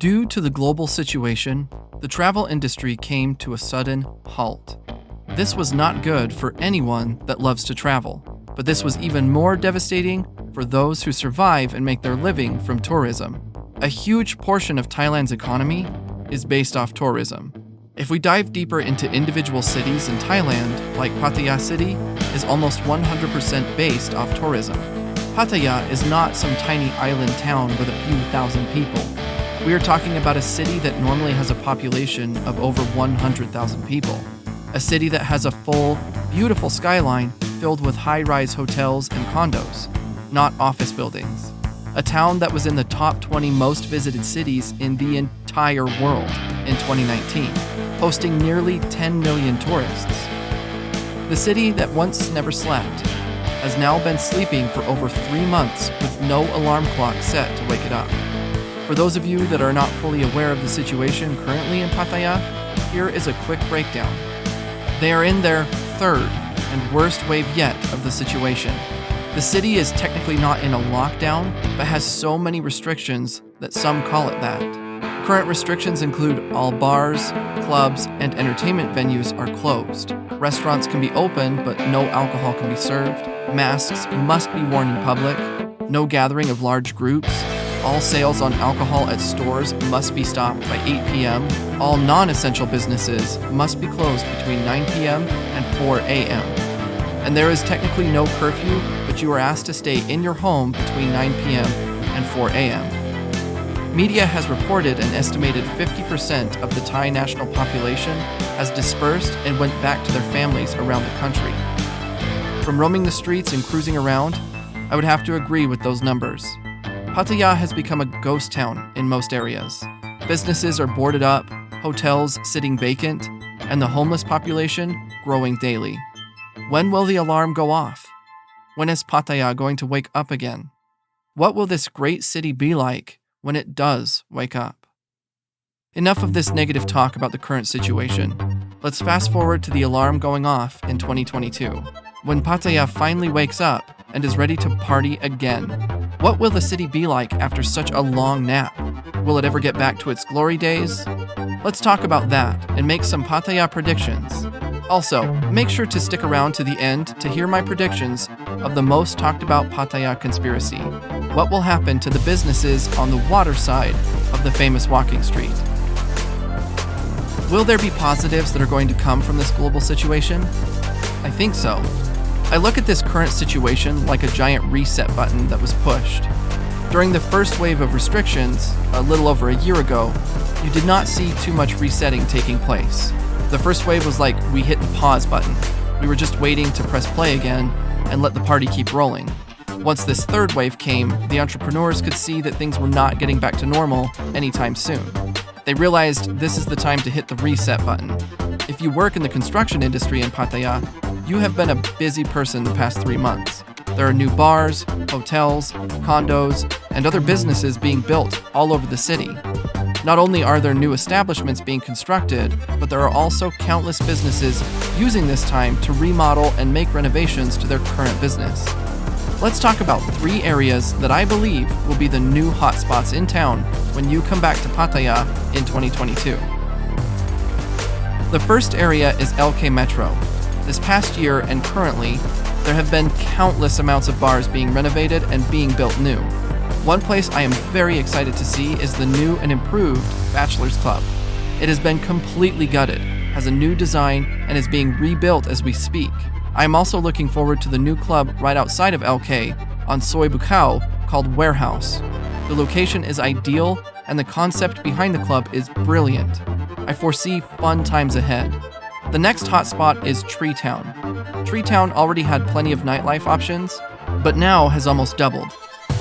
Due to the global situation, the travel industry came to a sudden halt. This was not good for anyone that loves to travel, but this was even more devastating for those who survive and make their living from tourism. A huge portion of Thailand's economy is based off tourism. If we dive deeper into individual cities in Thailand, like Pattaya City, is almost 100% based off tourism. Pattaya is not some tiny island town with a few thousand people. We are talking about a city that normally has a population of over 100,000 people. A city that has a full, beautiful skyline filled with high-rise hotels and condos, not office buildings. A town that was in the top 20 most visited cities in the entire world in 2019, hosting nearly 10 million tourists. The city that once never slept has now been sleeping for over 3 months with no alarm clock set to wake it up. For those of you that are not fully aware of the situation currently in Pattaya, here is a quick breakdown. They are in their third and worst wave yet of the situation. The city is technically not in a lockdown, but has so many restrictions that some call it that. Current restrictions include all bars, clubs, and entertainment venues are closed. Restaurants can be open, but no alcohol can be served. Masks must be worn in public. No gathering of large groups. All sales on alcohol at stores must be stopped by 8 p.m. All non-essential businesses must be closed between 9 p.m. and 4 a.m. And there is technically no curfew, but you are asked to stay in your home between 9 p.m. and 4 a.m. Media has reported an estimated 50% of the Thai national population has dispersed and went back to their families around the country. From roaming the streets and cruising around, I would have to agree with those numbers. Pattaya has become a ghost town in most areas. Businesses are boarded up, hotels sitting vacant, and the homeless population growing daily. When will the alarm go off? When is Pattaya going to wake up again? What will this great city be like when it does wake up? Enough of this negative talk about the current situation. Let's fast forward to the alarm going off in 2022, when Pattaya finally wakes up and is ready to party again. What will the city be like after such a long nap? Will it ever get back to its glory days? Let's talk about that and make some Pattaya predictions. Also, make sure to stick around to the end to hear my predictions of the most talked about Pattaya conspiracy. What will happen to the businesses on the water side of the famous walking street? Will there be positives that are going to come from this global situation? I think so. I look at this current situation like a giant reset button that was pushed. During the first wave of restrictions, a little over a year ago, you did not see too much resetting taking place. The first wave was like we hit the pause button. We were just waiting to press play again and let the party keep rolling. Once this third wave came, the entrepreneurs could see that things were not getting back to normal anytime soon. They realized this is the time to hit the reset button. If you work in the construction industry in Pattaya, you have been a busy person the past 3 months. There are new bars, hotels, condos, and other businesses being built all over the city. Not only are there new establishments being constructed, but there are also countless businesses using this time to remodel and make renovations to their current business. Let's talk about 3 areas that I believe will be the new hotspots in town when you come back to Pattaya in 2022. The first area is LK Metro. This past year and currently, there have been countless amounts of bars being renovated and being built new. One place I am very excited to see is the new and improved Bachelor's Club. It has been completely gutted, has a new design, and is being rebuilt as we speak. I am also looking forward to the new club right outside of LK on Soi Bukhao called Warehouse. The location is ideal and the concept behind the club is brilliant. I foresee fun times ahead. The next hotspot is Tree Town. Tree Town already had plenty of nightlife options, but now has almost doubled.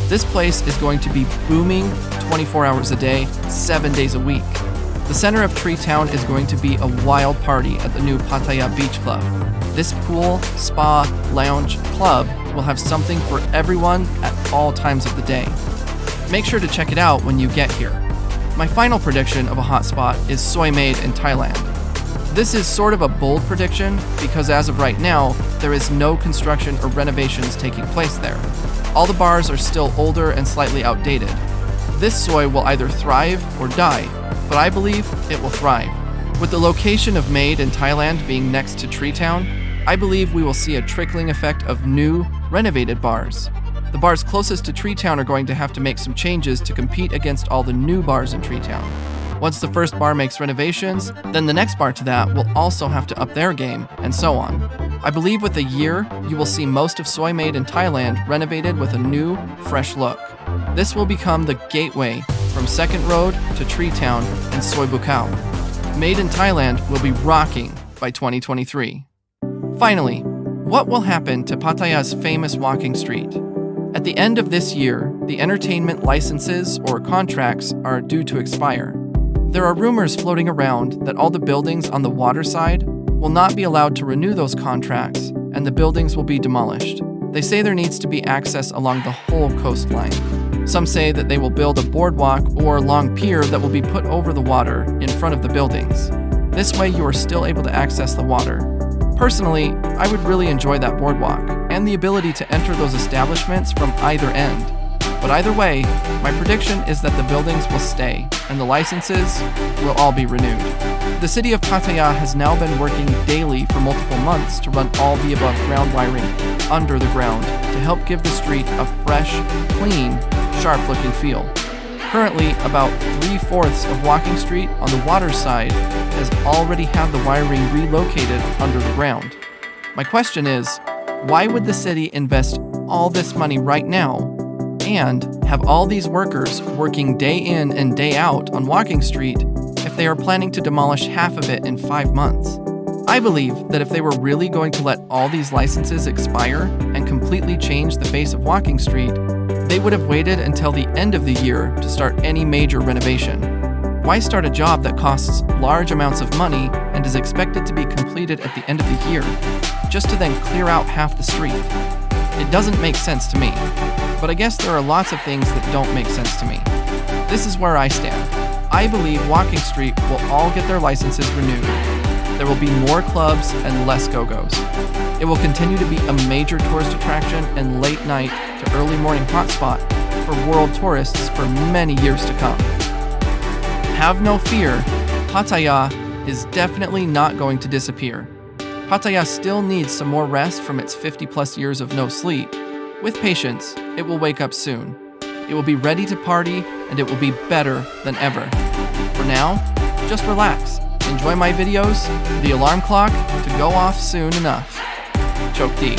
This place is going to be booming 24 hours a day, 7 days a week. The center of Tree Town is going to be a wild party at the new Pattaya Beach Club. This pool, spa, lounge, club will have something for everyone at all times of the day. Make sure to check it out when you get here. My final prediction of a hotspot is Soi Made in Thailand. This is sort of a bold prediction because as of right now, there is no construction or renovations taking place there. All the bars are still older and slightly outdated. This soy will either thrive or die, but I believe it will thrive. With the location of Made in Thailand being next to Tree Town, I believe we will see a trickling effect of new, renovated bars. The bars closest to Tree Town are going to have to make some changes to compete against all the new bars in Tree Town. Once the first bar makes renovations, then the next bar to that will also have to up their game, and so on. I believe with a year, you will see most of Soy Made in Thailand renovated with a new, fresh look. This will become the gateway from Second Road to Tree Town and Soi Bukkao. Made in Thailand will be rocking by 2023. Finally, what will happen to Pattaya's famous walking street? At the end of this year, the entertainment licenses or contracts are due to expire. There are rumors floating around that all the buildings on the water side will not be allowed to renew those contracts and the buildings will be demolished. They say there needs to be access along the whole coastline. Some say that they will build a boardwalk or long pier that will be put over the water in front of the buildings. This way you are still able to access the water. Personally, I would really enjoy that boardwalk and the ability to enter those establishments from either end. But either way, my prediction is that the buildings will stay and the licenses will all be renewed. The city of Pattaya has now been working daily for multiple months to run all the above ground wiring under the ground to help give the street a fresh, clean, sharp-looking feel. Currently, about 3/4 of Walking Street on the water side has already had the wiring relocated under the ground. My question is, why would the city invest all this money right now and have all these workers working day in and day out on Walking Street if they are planning to demolish half of it in 5 months? I believe that if they were really going to let all these licenses expire and completely change the face of Walking Street, they would have waited until the end of the year to start any major renovation. Why start a job that costs large amounts of money and is expected to be completed at the end of the year, just to then clear out half the street? It doesn't make sense to me, but I guess there are lots of things that don't make sense to me. This is where I stand. I believe Walking Street will all get their licenses renewed. There will be more clubs and less go-go's. It will continue to be a major tourist attraction and late night to early morning hotspot for world tourists for many years to come. Have no fear, Pattaya is definitely not going to disappear. Pattaya still needs some more rest from its 50+ years of no sleep. With patience, it will wake up soon. It will be ready to party and it will be better than ever. For now, just relax. Enjoy my videos, the alarm clock to go off soon enough. Chok D.